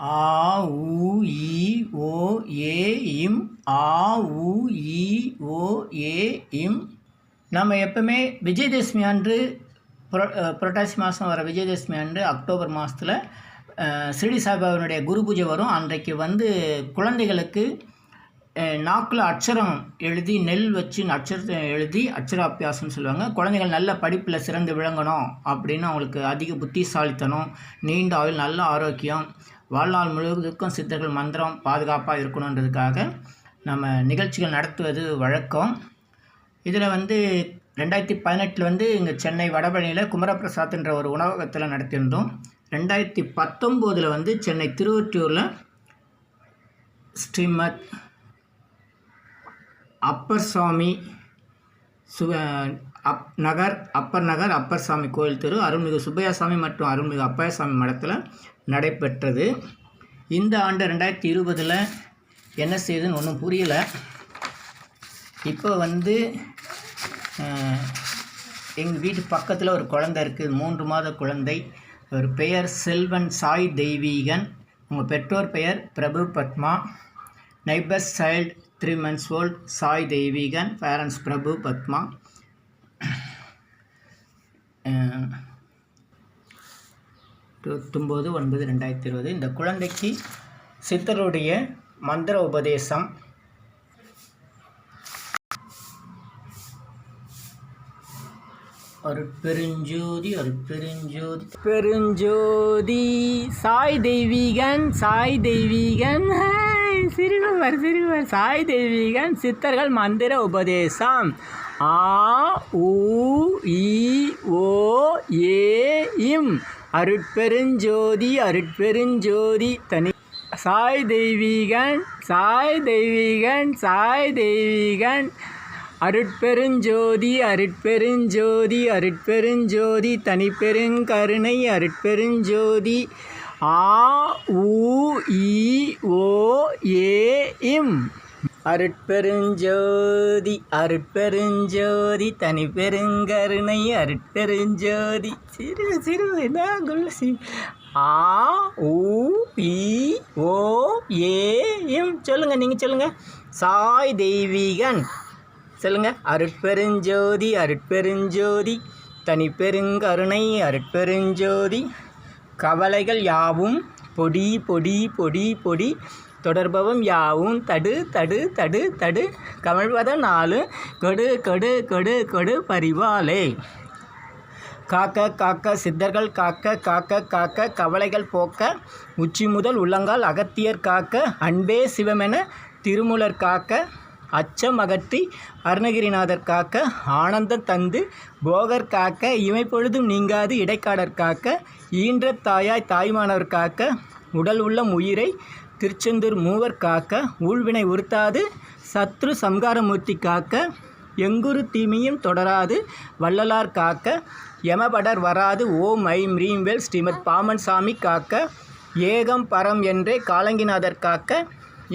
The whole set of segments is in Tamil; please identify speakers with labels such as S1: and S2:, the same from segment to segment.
S1: ஆ உ இ ஓ ஏ இம். ஆ உ இ ஓ ஏ இம். நம்ம எப்பவுமே விஜயதசமி அன்று புரட்டாசி மாதம் வர விஜயதசமி அன்று அக்டோபர் மாதத்தில் ஷிரடி சாய்பாபாவுடைய குரு பூஜை வரும். அன்றைக்கு குழந்தைகளுக்கு நாக்கில் அட்சரம் எழுதி நெல் வச்சு அட்சரத்தை எழுதி அட்சராபியாசம்னு சொல்லுவாங்க. குழந்தைகள் நல்ல படிப்பில் சிறந்து விளங்கணும் அப்படின்னு அவங்களுக்கு அதிக புத்திசாலித்தனம், நீண்ட ஆயுள், நல்ல ஆரோக்கியம், வாழ்நாள் முழுவதுக்கும் சித்தர்கள் மந்திரம் பாதுகாப்பாக இருக்கணுன்றதுக்காக நம்ம நிகழ்ச்சிகள் நடத்துவது வழக்கம். இதில் 2018 இங்கே சென்னை வடபழனியில் குமரபிரசாத்ன்ற ஒரு உணவகத்தில் நடத்தியிருந்தோம். 2019 சென்னை திருவொற்றியூரில் ஸ்ரீமத் அப்பர் சாமி அப்பர் நகர் அப்பர் சாமி கோயில் தெரு அருள்மிகு சுப்பையாசாமி மற்றும் அருள்மிகு அப்பையாசாமி மடத்தில் நடைபெற்றது. இந்த ஆண்டு 2020 என்ன செய்யுதுன்னு ஒன்றும் புரியலை. இப்போ எங்கள் வீட்டு பக்கத்தில் ஒரு குழந்தை இருக்குது, 3 மாத குழந்தை. ஒரு பெயர் செல்வன் சாய் தெய்வீகன். உங்கள் பெற்றோர் பெயர் Prabhu Padma. Neighbours child 3 months old Sai Deiveegan. Parents Prabhu Padma. 29/9/2020 இந்த குழந்தைக்கு சித்தருடைய மந்திர உபதேசம். அருட்பெருஞ்சோதி அருட்பெருஞ்சோதி பெருஞ்சோதி சாய் தெய்வீகன் சாய் தெய்வீகன் சிறுவர் சாய் தெய்வீகன் சித்தர்கள் மந்திர உபதேசம். ஆ உ இ ஓ ஏ இம். அருட்பெருஞ்சோதி அருட்பெருஞ்சோதி தனி சாய் தெய்வீகன் சாய் தெய்வீகன் சாய் தெய்வீகன். அருட்பெருஞ்சோதி அருட்பெருஞ்சோதி அருட்பெருஞ்சோதி தனிப்பெருங்கருணை அருட்பெருஞ்சோதி. ஆ உ இ ஓ ஏ இம். அருட்பெருஞ்சோதி அருட்பெருஞ்சோதி தனிப்பெருங்கருணை அருட்பெருஞ்சோதி. சிறு ஆ உ இ ஓ ஏ இம். சொல்லுங்கள், நீங்கள் சொல்லுங்கள். சாய் தெய்வீகன் சொல்லுங்கள். அருட்பெருஞ்சோதி அருட்பெருஞ்சோதி தனிப்பெருங்கருணை அருட்பெருஞ்சோதி. கவலைகள் யாவும் பொடி பொடி பொடி பொடி, தொடர்பவம் யாவும் தடு தடு தடு தடு, கமழ்வதம் 4 கொடு கொடு கொடு கொடு பரிவாலே. காக்க காக்க சித்தர்கள் காக்க காக்க காக்க, கவலைகள் போக்க உச்சி முதல் உள்ளங்கால் அகத்தியர் காக்க, அன்பே சிவமென திருமூலர் காக்க, அச்சம் அகற்றி அருணகிரிநாதர் காக்க, ஆனந்தம் தந்து போகர் காக்க, இமைப்பொழுதும் நீங்காது இடைக்காடர் காக்க, ஈன்ற தாயாய் தாய்மானவர் காக்க, உடல் உள்ளம் உயிரை திருச்செந்தூர் மூவர் காக்க, ஊழ்வினை உறுத்தாது சத்ரு சம்காரமூர்த்தி காக்க, எங்குரு தீமையும் தொடராது வள்ளலார் காக்க, யமபடர் வராது ஓம் ஐம் ரீம் வேல் ஸ்ரீமத் பாமன் சாமி காக்க, ஏகம் பரம் என்றே காலங்கிநாதர் காக்க,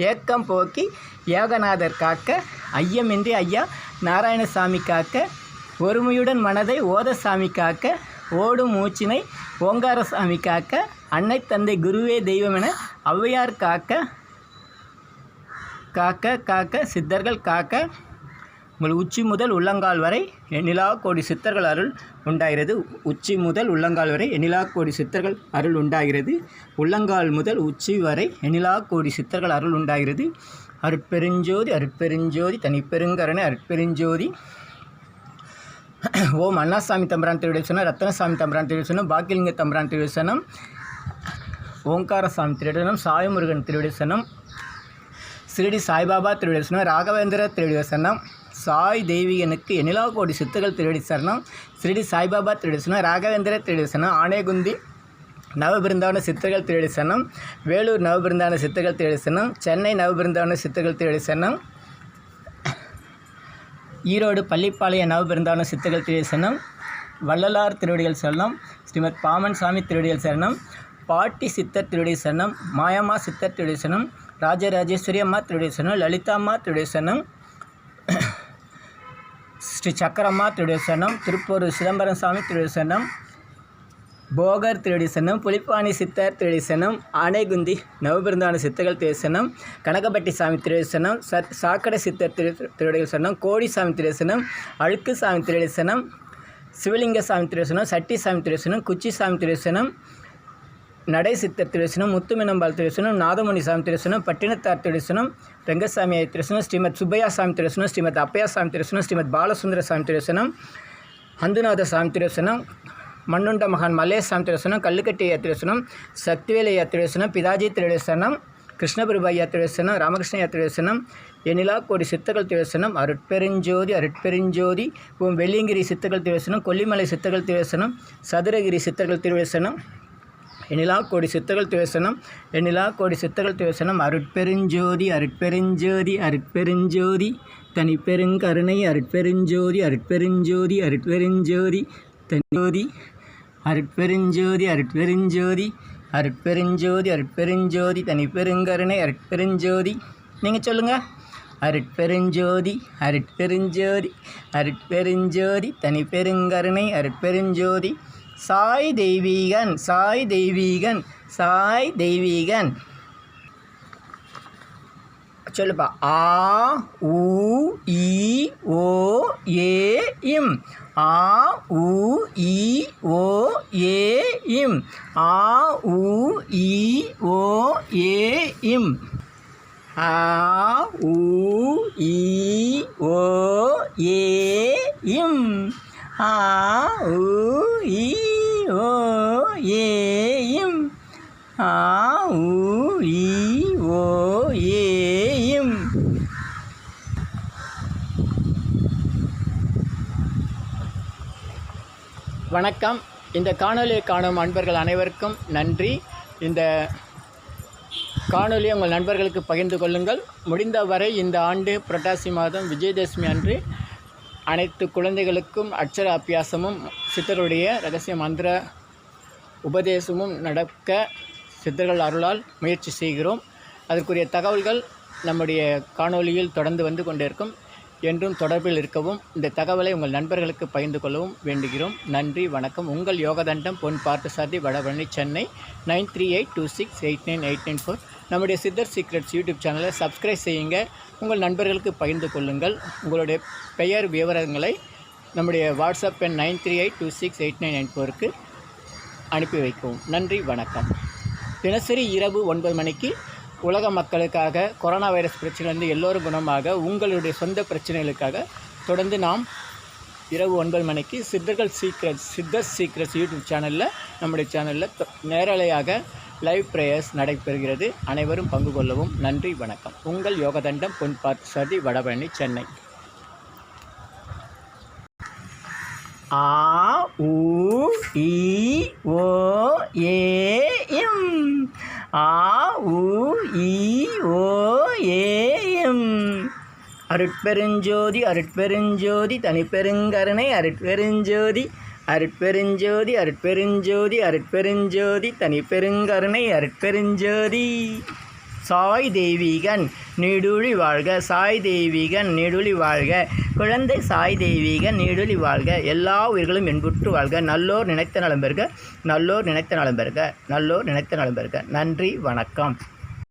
S1: ஏக்கம் போக்கி யோகநாதர் காக்க, ஐயமின்றி ஐயா நாராயணசாமி காக்க, ஒருமையுடன் மனதை ஓதசாமி காக்க, ஓடும் மூச்சினை ஓங்காரசாமி காக்க, அன்னை தந்தை குருவே தெய்வமென ஔவையார் காக்க காக்க காக்க, சித்தர்கள் காக்க, உங்கள் உச்சி முதல் உள்ளங்கால் வரை எண்ணிலா கோடி சித்தர்கள் அருள் உண்டாகிறது. உச்சி முதல் உள்ளங்கால் வரை எண்ணிலா கோடி சித்தர்கள் அருள் உண்டாகிறது. உள்ளங்கால் முதல் உச்சி வரை எண்ணிலா கோடி சித்தர்கள் அருள் உண்டாகிறது. அருட்பெருஞ்சோதி அருட்பெருஞ்சோதி தனிப்பெருங்கரணை அருட்பெருஞ்சோதி. ஓம் அண்ணாசாமி தம்பிரான் திருவிடேசனம், ரத்னசாமி தம்பிரான் திருவிடேசனம், பாக்கியலிங்க தம்பிரான் திருவிடேசனம், ஓங்காரசாமி திருவிடேசனம், சாயமுருகன் திருவிடேசனம், ஷிரடி சாய்பாபா திருவிடேசனம், ராகவேந்திர திருவிடேசனம், சாய் தெய்வீகனுக்கு எண்ணிலா கோடி சித்தர்கள் திருவடி சரணம், ஷிரடி சாய்பாபா திருவிடேசனம், ராகவேந்திர திருவிடேசனம், ஆனேகுந்தி நவபிருந்தாவன சித்தர்கள் திருவிடேசனம், வேலூர் நவபிருந்தாவன சித்தர்கள் திருவிடேசனம், சென்னை நவபிருந்தாவன சித்தர்கள் திருவிடேசனம், ஈரோடு பள்ளிப்பாளைய நவபிருந்தாவன சித்தர்கள் திருவிடேசனம், வள்ளலார் திருவடிகள் சரணம், ஸ்ரீமத் பாமன் சாமி திருவடிகள் சரணம், பாட்டி சித்தர் திருவடி சரணம், மாயம்மா சித்தர் திருவடி சரணம், ராஜராஜேஸ்வரி அம்மா திருவடி சரணம், லலிதா அம்மா திருவடி சரணம், ஸ்ரீ சக்கரம்மா திருவடி சரணம், திருப்பூர் சிதம்பரம் சாமி திருவடி சரணம், போகர் திருடிசனம், புலிப்பாணி சித்தர் திருடிசனம், ஆனைகுந்தி நவபிருந்தான சித்தர்கள் திருசனம், கனகப்பட்டி சாமி திருடிசனம், சாக்கடை சித்தர் திருடிசனம், கோடிசாமி திருடிசனம், அழுக்கு சாமி திருடிசனம், சிவலிங்க சாமி திருடிசனம், சட்டி சாமி திருடிசனம், குச்சி சாமி திருடிசனம், நடை சித்தர் திருசனம், முத்துமினம்பால் திருசனம், நாதமுனி சாமி திருசனம், பட்டினத்தார் திருசனம், ரெங்கசாமி திருசனம், ஸ்ரீமத் சுப்பையா சாமி திருசனம், ஸ்ரீமத் அப்பையா சாமி திருசனம், ஸ்ரீமத் பாலசுந்தர சாமி திருசனம், அந்துநாத சாமி திருசனம், மண்ணுண்ட மகான் மல்லேஷ் சாமி திருசனம், கல்லுக்கட்டி ஐயா திருசனம், சக்திவேல் ஐயா திருசனம், பிதாஜி திருசனம், கிருஷ்ணபிரபு ஐயா திருசனம், ராமகிருஷ்ண ஐயா திருசனம், எனிலா கோடி சித்தர்கள் திருசனம், அருட்பெருஞ்சோதி அருட்பெருஞ்சோதி, ஓம் வெள்ளியங்கிரி சித்தர்கள் திருசனம், கொல்லிமலை சித்தர்கள் திருசனம், சதுரகிரி சித்தர்கள் திருசனம், எனிலா கோடி சித்தர்கள் திருசனம், எனிலா கோடி சித்தர்கள் திருசனம், அருட்பெருஞ்சோதி அருட்பெருஞ்சோதி அருட்பெருஞ்சோதி தனிப்பெருங்கருணை அருட்பெருஞ்சோதி அருட்பெருஞ்சோதி அருட்பெருஞ்சோதி தனிஜோதி அருட்பெருஞ்சோதி அருட்பெருஞ்சோதி அருட்பெருஞ்சோதி அருட்பெருஞ்சோதி தனிப்பெருங்கருணை அருட்பெருஞ்சோதி. நீங்கள் சொல்லுங்கள். அருட்பெருஞ்சோதி அருட்பெருஞ்சோதி அருட்பெருஞ்சோதி தனிப்பெருங்கருணை அருட்பெருஞ்சோதி. சாய் தெய்வீகன் சாய் தெய்வீகன் சாய் தெய்வீகன். சொல்லுப்பா. ஆ உ இ ஓ ஏ இம். ஆ உ இ ஓ ஏ இம். ஆ உ இ ஓ ஏ இம். ஆ உ இ ஓ ஏ இம். ஆ உ இ ஓ ஏ இம். ஆ உ இ ஓ ஏ இம். வணக்கம். இந்த காணொலியை காணும் அன்பர்கள் அனைவருக்கும் நன்றி. இந்த காணொலியை உங்கள் நண்பர்களுக்கு பகிர்ந்து கொள்ளுங்கள். முடிந்தவரை இந்த ஆண்டு புரட்டாசி மாதம் விஜயதசமி அன்று அனைத்து குழந்தைகளுக்கும் அட்சர அபியாசமும் சித்தருடைய இரகசிய மந்திர உபதேசமும் நடக்க சித்தர்கள் அருளால் முயற்சி செய்கிறோம். அதற்குரிய தகவல்கள் நம்முடைய காணொலியில் தொடர்ந்து வந்து கொண்டிருக்கும். என்றும் தொடர்பில் இருக்கவும் இந்த தகவலை உங்கள் நண்பர்களுக்கு பகிர்ந்து கொள்ளவும் வேண்டுகிறோம். நன்றி, வணக்கம். உங்கள் யோகதண்டம் பொன் பார்த்தசாரதி, வடபழனி, சென்னை 9382689894. நம்முடைய சித்தர் சீக்ரெட்ஸ் யூடியூப் சேனலை சப்ஸ்கிரைப் செய்யுங்க. உங்கள் நண்பர்களுக்கு பகிர்ந்து கொள்ளுங்கள். உங்களுடைய பெயர் விவரங்களை நம்முடைய வாட்ஸ்அப் எண் 9382689894க்கு அனுப்பி வைக்கவும். நன்றி, வணக்கம். தினசரி இரவு 9 மணிக்கு உலக மக்களுக்காக கொரோனா வைரஸ் பிரச்சனையிலிருந்து எல்லோரும் குணமாக உங்களுடைய சொந்த பிரச்சனைகளுக்காக தொடர்ந்து நாம் இரவு 9 மணிக்கு சித்தர் சீக்ரெட்ஸ் யூடியூப் சேனலில் நம்முடைய சேனலில் நேரலையாக லைவ் ப்ரேயர்ஸ் நடைபெறுகிறது. அனைவரும் பங்கு கொள்ளவும். நன்றி, வணக்கம். உங்கள் யோகதண்டம் பொன் பார்த்தசாரதி, வடபழனி, சென்னை. ஆ உ இ ஓ ஏ இம். ஆ உ இ ஓ ஏ இம். அருட்பெருஞ்சோதி அருட்பெருஞ்சோதி தனிப்பெருங்கருணை அருட்பெருஞ்சோதி அருட்பெருஞ்சோதி அருட்பெருஞ்சோதி அருட்பெருஞ்சோதி தனிப்பெருங்கருணை அருட்பெருஞ்சோதி. சாய் தெய்வீகன் நீடுழி வாழ்க. சாய் தெய்வீகன் நீடுழி வாழ்க. குழந்தை சாய் தெய்வீகன் நீடுழி வாழ்க. எல்லா உயிர்களும் என்புற்று வாழ்க. நல்லோர் நினைத்த நலம் பெறுக. நல்லோர் நினைத்த நலம் பெறுக. நல்லோர் நினைத்த நலம் பெறுக. நன்றி, வணக்கம்.